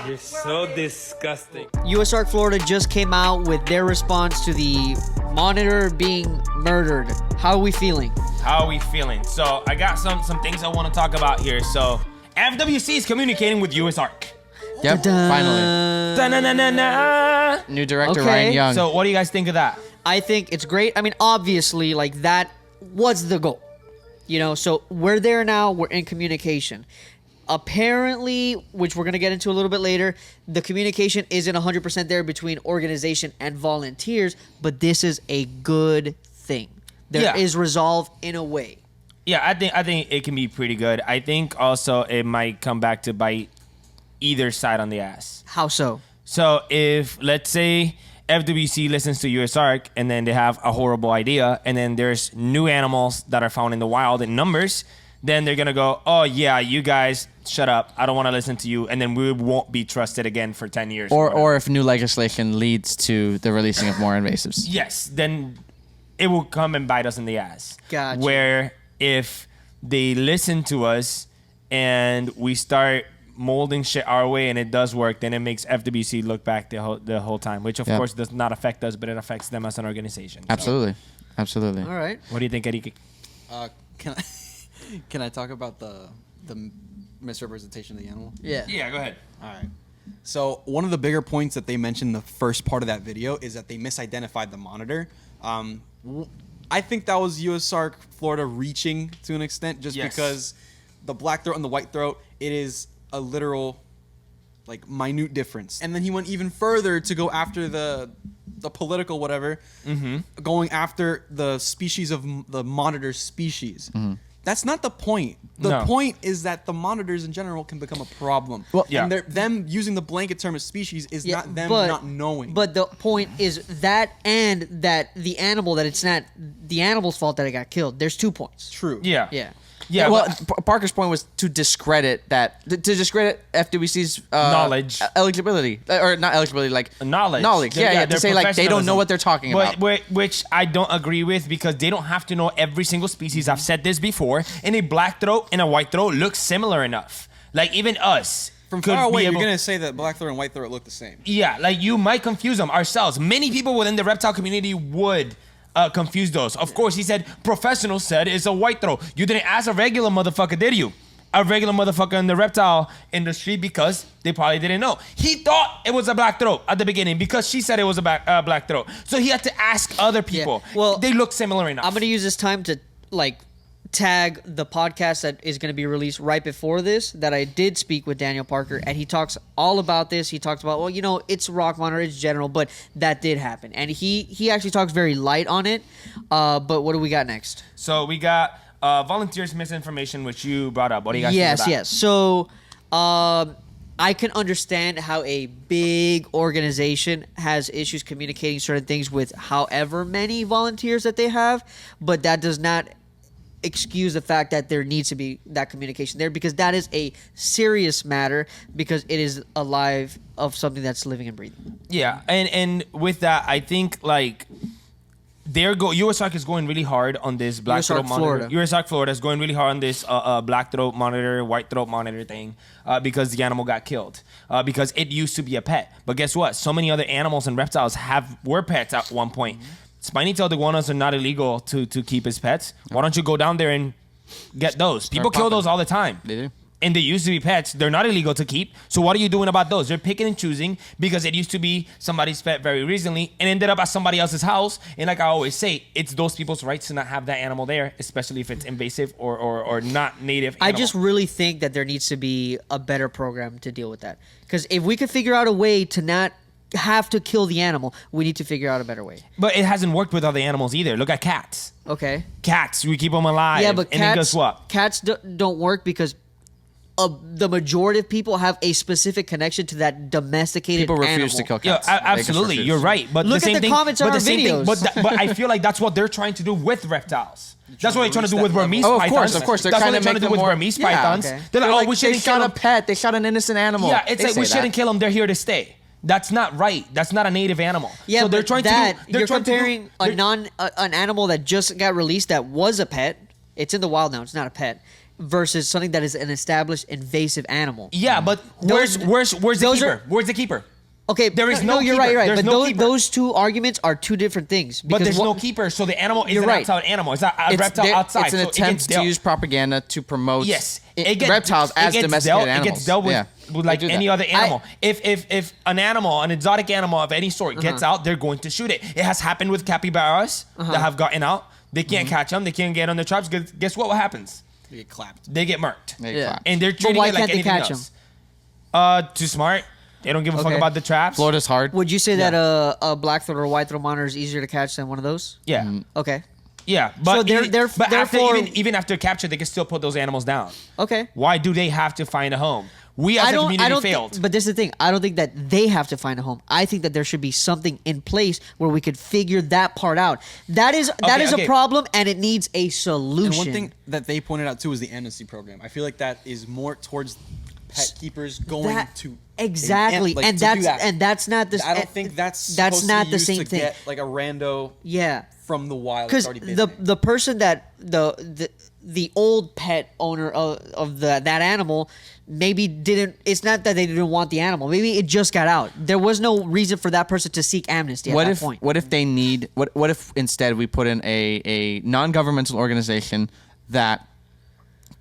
You're so disgusting. USARK Florida just came out with their response to the monitor being murdered. How are we feeling? So I got some things I want to talk about here. So FWC is communicating with USARK. Yep, finally. Da-na-na-na-na. New director Okay. Ryan Young. So what do you guys think of that? I think it's great. I mean, obviously, like, that was the goal. You know, so we're there now. We're in communication. Apparently, which we're going to get into a little bit later, the communication isn't 100% there between organization and volunteers, but this is a good thing. There is resolve in a way. Yeah, I think it can be pretty good. I think also it might come back to bite either side on the ass. How so? So if, let's say, FWC listens to USARK and then they have a horrible idea and then there's new animals that are found in the wild in numbers, then they're going to go, oh, yeah, you guys, shut up. I don't want to listen to you. And then we won't be trusted again for 10 years. Or if new legislation leads to the releasing of more invasives. Yes, then it will come and bite us in the ass. Gotcha. Where if they listen to us and we start molding shit our way and it does work, then it makes FWC look back the whole time, which of course does not affect us, but it affects them as an organization. Absolutely. Absolutely. All right. What do you think, Eddie? Can I talk about the misrepresentation of the animal? Yeah. Yeah, go ahead. All right. So one of the bigger points that they mentioned in the first part of that video is that they misidentified the monitor. I think that was USARK Florida reaching to an extent, just because the black throat and the white throat, it is a literal, like, minute difference. And then he went even further to go after the political whatever, going after the species of the monitor species. That's not the point. The point is that the monitors in general can become a problem. Well, and them using the blanket term of species is not them not knowing. But the point is that, and that the animal, that it's not the animal's fault that it got killed. There's 2 points. True. Yeah. Yeah. Yeah. Well, Parker's point was to discredit FWC's knowledge, eligibility, or not eligibility, like knowledge. Yeah, to say like they don't know what they're talking about. Which I don't agree with, because they don't have to know every single species. I've said this before. And a black throat and a white throat look similar enough. Like even us. From far away, you're gonna say that black throat and white throat look the same. Yeah, like you might confuse them ourselves. Many people within the reptile community would confuse those. Of course, he said, professionals said it's a white throat. You didn't ask a regular motherfucker, did you? A regular motherfucker in the reptile industry, because they probably didn't know. He thought it was a black throat at the beginning because she said it was a black throat. So he had to ask other people. Yeah. Well, they look similar enough. I'm going to use this time to, like, tag the podcast that is going to be released right before this, that I did speak with Daniel Parker, and he talks all about this. He talks about, well, you know, it's rock monitor, it's general, but that did happen. And he actually talks very light on it. But what do we got next? So we got volunteers misinformation, which you brought up. What do you guys think of that? Yes. So I can understand how a big organization has issues communicating certain things with however many volunteers that they have, but that does not excuse the fact that there needs to be that communication there, because that is a serious matter, because it is a life of something that's living and breathing. Yeah, and with that, I think like USARK is going really hard on this black throat monitor. USARK Florida is going really hard on this black throat monitor, white throat monitor thing, because the animal got killed. Because it used to be a pet, but guess what? So many other animals and reptiles were pets at one point. Spiny-tailed iguanas are not illegal to keep as pets. Why don't you go down there and get those? People kill those all the time. They do. And they used to be pets. They're not illegal to keep. So what are you doing about those? They're picking and choosing, because it used to be somebody's pet very recently and ended up at somebody else's house. And like I always say, it's those people's rights to not have that animal there, especially if it's invasive or not native animal. I just really think that there needs to be a better program to deal with that. Because if we could figure out a way to not have to kill the animal, we need to figure out a better way. But it hasn't worked with other animals either. Look at cats. Okay. Cats, we keep them alive. Yeah, but and then guess what? Cats don't work because the majority of people have a specific connection to that domesticated People refuse animal. to kill Yeah, cats. absolutely. You're right. But Look the same at the thing, comments on but our the same videos. thing, but I feel like that's what they're trying to do with reptiles. That's what they're trying to do with Burmese Oh, pythons. of course. They're That's what trying they're to trying make to do them with more Burmese yeah, pythons. okay. They're like, oh, we they shouldn't kill shot a them. pet. They shot an innocent animal. Yeah, it's They like we say that. shouldn't kill them. They're here to stay. That's not right. That's not a native animal. Yeah, so they're but trying that, to do. you're comparing an animal that just got released that was a pet. It's in the wild now. It's not a pet. versus something that is an established invasive animal. Yeah, but where's the keeper? Where's the keeper? Okay, there is no you're keeper. right. You're right. There's but no keeper. those two arguments are two different things. But there's no keeper, so the animal is an outside animal. It's not a reptile outside. It's an attempt to use propaganda to promote reptiles as domesticated animals. It gets dealt with like any other animal. If an animal, an exotic animal of any sort gets out, they're going to shoot it. It has happened with capybaras that have gotten out. They can't catch them. They can't get on their traps. Guess what happens? They get clapped. They get murked. Yeah. And they're treating it like anything else. Too smart. They don't give a fuck about the traps. Florida's hard. Would you say that a black throat or a white throat monitor is easier to catch than one of those? Yeah. Okay. Yeah, but So after, even after capture, they can still put those animals down. Okay. Why do they have to find a home? We as a community failed. But this is the thing. I don't think that they have to find a home. I think that there should be something in place where we could figure that part out. That is a problem, and it needs a solution. And one thing that they pointed out too is the amnesty program. I feel like that is more towards pet keepers going to exactly, and that's not the. I don't think that's not the same thing. Get like a rando. Yeah. From the wild, because the person that the old pet owner of that animal maybe didn't. It's not that they didn't want the animal. Maybe it just got out. There was no reason for that person to seek amnesty at that point. What if they need? What if instead we put in a non-governmental organization that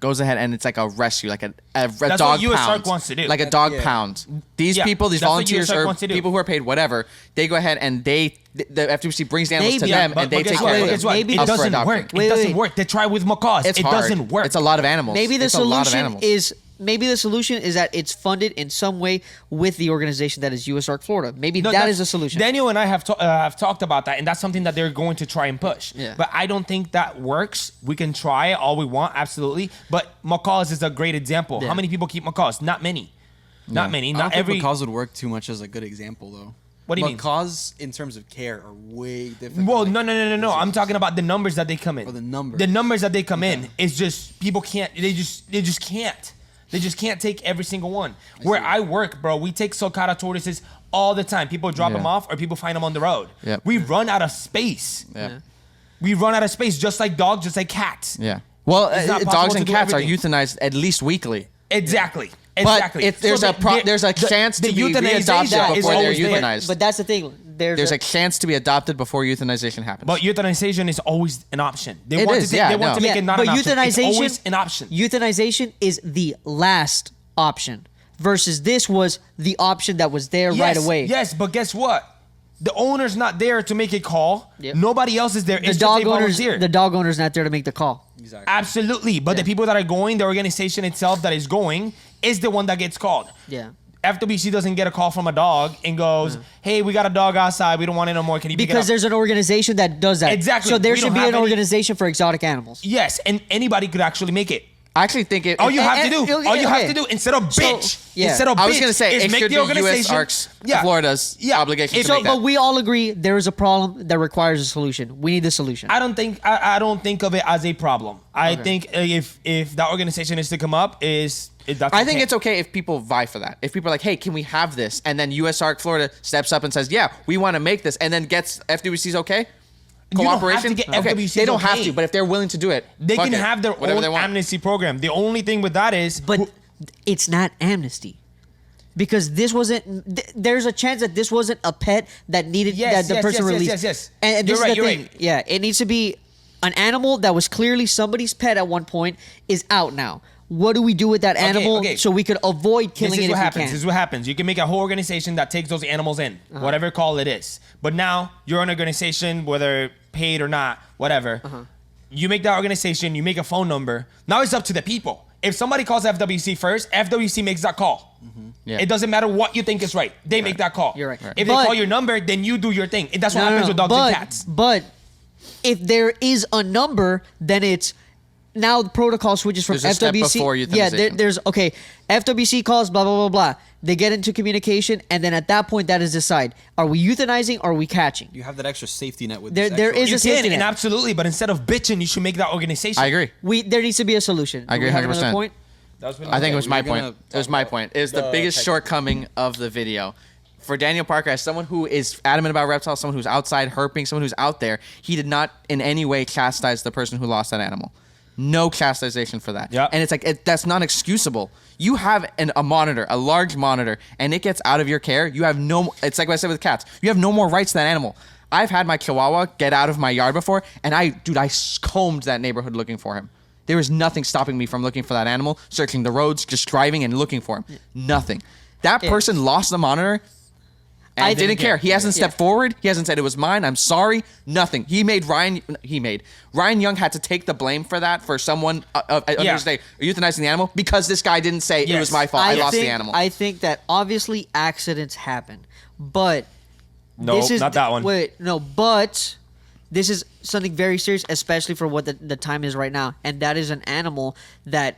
goes ahead and it's like a rescue, like a That's dog what pound, wants to do. like a dog pound. These people, these volunteers or people who are paid whatever, they go ahead and the FWC brings the animals to them and they take care of them. Maybe it doesn't work. It doesn't work. They try with macaws. It doesn't work. It's a lot of animals. Maybe the solution is that it's funded in some way with the organization that is USARK Florida. Maybe that is a solution. Daniel and I have talked about that, and that's something that they're going to try and push. Yeah. But I don't think that works. We can try it all we want, absolutely. But macaws is a great example. Yeah. How many people keep macaws? Not many. Not many. Not every. Macaws would work too much as a good example, though. What do you mean? Macaws, in terms of care, are way different. Well, no. I'm talking about the numbers that they come in. Oh, the numbers. The numbers that they come in is just people can't. They just can't. They just can't take every single one. Where I work, bro, we take sulcata tortoises all the time. People drop them off or people find them on the road. Yep. We run out of space. Yeah. We run out of space just like dogs, just like cats. Yeah. Well, dogs and cats are everything. euthanized at least weekly. Exactly. But if there's a chance to be readopted before they're euthanized. But that's the thing. There's a chance to be adopted before euthanization happens. But euthanization is always an option. They want to make it not an option. It's always an option. Euthanization is the last option versus this was the option that was there right away. Yes, but guess what? The owner's not there to make a call. Yep. Nobody else is there. The dog owner's not there to make the call. Exactly. Absolutely. But the people that are going, the organization itself that is going, is the one that gets called. Yeah. FWC doesn't get a call from a dog and goes, hey, we got a dog outside. We don't want it no more. Can you pick it up? Because there's an organization that does that. Exactly. So there should be an organization for exotic animals. Yes, and anybody could actually make it. I actually think it. All you have to do instead of I was gonna say is it make should the be organization. USARK's Florida's obligation to make that. But we all agree there is a problem that requires a solution. We need the solution. I don't think of it as a problem. I think if that organization is to come up, I think it's okay if people vie for that. If people are like, hey, can we have this? And then USARK Florida steps up and says, yeah, we want to make this, and then gets FWC's okay. Cooperation. They don't have to, but if they're willing to do it, they can have their own amnesty program. The only thing with that is, but it's not amnesty. Because this wasn't. There's a chance that this wasn't a pet that needed that the person released. Yes. And this is the thing. Right. Yeah, it needs to be an animal that was clearly somebody's pet at one point is out now. What do we do with that animal so we could avoid killing it if we can? This is what happens. You can make a whole organization that takes those animals in, whatever call it is. But now you're an organization, whether paid or not, whatever. You make that organization, you make a phone number. Now it's up to the people. If somebody calls FWC first, FWC makes that call. Yeah. It doesn't matter what you think is right. They make that call. You're right. If they call your number, then you do your thing. And that's what happens with dogs and cats. But if there is a number, then it's now the protocol switches from there's FWC. A step before euthanization. There's FWC calls, blah blah blah blah. They get into communication, and then at that point, that is decide: are we euthanizing or are we catching? You have that extra safety net with there is a safety net. And absolutely, but instead of bitching, you should make that organization. I agree. There needs to be a solution. I agree 100%. Point? I think it was my point. It was my point. It was the biggest shortcoming of the video. For Daniel Parker, as someone who is adamant about reptiles, someone who's outside herping, someone who's out there, he did not in any way chastise the person who lost that animal. No chastisation for that. Yep. And it's like, that's not excusable. You have a monitor, a large monitor, and it gets out of your care. You have it's like what I said with cats. You have no more rights to that animal. I've had my Chihuahua get out of my yard before, and I combed that neighborhood looking for him. There was nothing stopping me from looking for that animal, searching the roads, just driving and looking for him. Nothing. That person lost the monitor and I didn't care. He hasn't stepped forward. He hasn't said it was mine. I'm sorry. Nothing. Ryan Young had to take the blame for that, for someone euthanizing the animal, because this guy didn't say it was my fault. I lost the animal. I think that obviously accidents happen, but no, not that one. But this is something very serious, especially for what the time is right now, and that is an animal that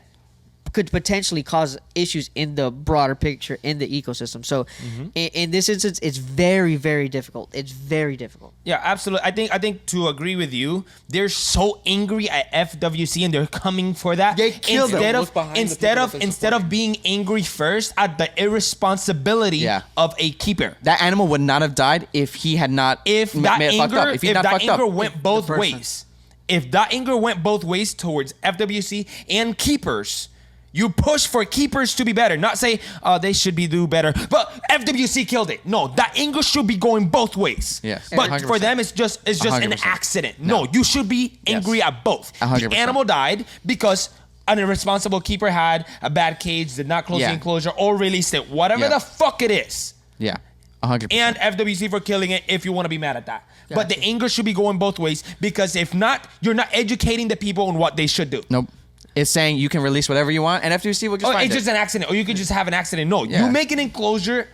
could potentially cause issues in the broader picture in the ecosystem. So in this instance, it's very, very difficult. It's very difficult. Yeah, absolutely. I think to agree with you, they're so angry at FWC and they're coming for that. They killed them. Instead of being angry first at the irresponsibility of a keeper. That animal would not have died if he had not fucked up. If that anger went both ways. If that anger went both ways towards FWC and keepers, you push for keepers to be better, not say they should do better. But FWC killed it. No, that anger should be going both ways. Yes, but 100%. for them, it's just an accident. No, you should be angry at both. 100%. The animal died because an irresponsible keeper had a bad cage, did not close the enclosure, or released it. Whatever the fuck it is. Yeah, 100%. And FWC for killing it, if you want to be mad at that. Gotcha. But the anger should be going both ways, because if not, you're not educating the people on what they should do. Nope. It's saying you can release whatever you want, and FWC will just find it's just an accident, or you could just have an accident. No, you make an enclosure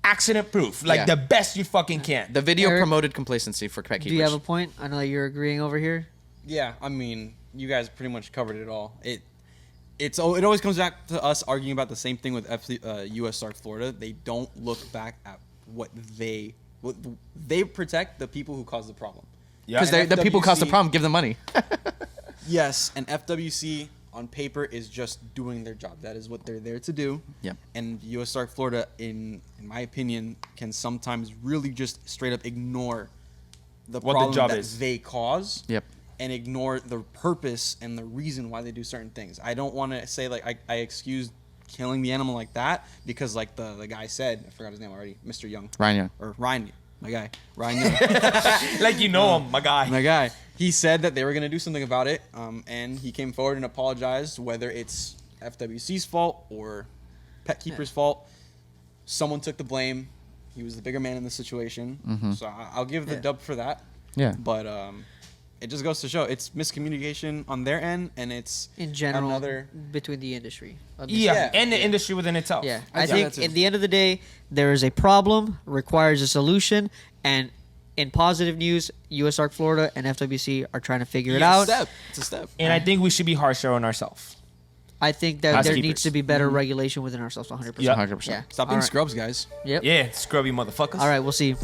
accident-proof, the best you fucking can. The video promoted complacency for pet keepers. Do you have a point? I know that you're agreeing over here. Yeah, I mean, you guys pretty much covered it all. It always comes back to us arguing about the same thing with USARK Florida. They don't look back at what they protect the people who cause the problem. Because the people who cause the problem give them money. Yes, and FWC on paper is just doing their job. That is what they're there to do. Yep. And USARK Florida, in my opinion, can sometimes really just straight up ignore the problem that they cause. Yep. And ignore the purpose and the reason why they do certain things. I don't want to say I excuse killing the animal like that, because like the guy said, I forgot his name already, Mr. Young. Ryan, my guy. Ryan Young. Like him, my guy. My guy. He said that they were going to do something about it, and he came forward and apologized, whether it's FWC's fault or pet keeper's fault. Someone took the blame. He was the bigger man in the situation. So I'll give the dub for that. Yeah. But it just goes to show it's miscommunication on their end, and it's in general between the industry. And the industry within itself. Yeah, I think at the end of the day, there is a problem, requires a solution, and in positive news, USARK Florida and FWC are trying to figure it out. It's a step. And I think we should be harsher on ourselves. I think that there needs to be better regulation within ourselves, 100%. Yeah, 100%. Stop being scrubs, guys. Yep. Yeah, scrubby motherfuckers. All right, we'll see.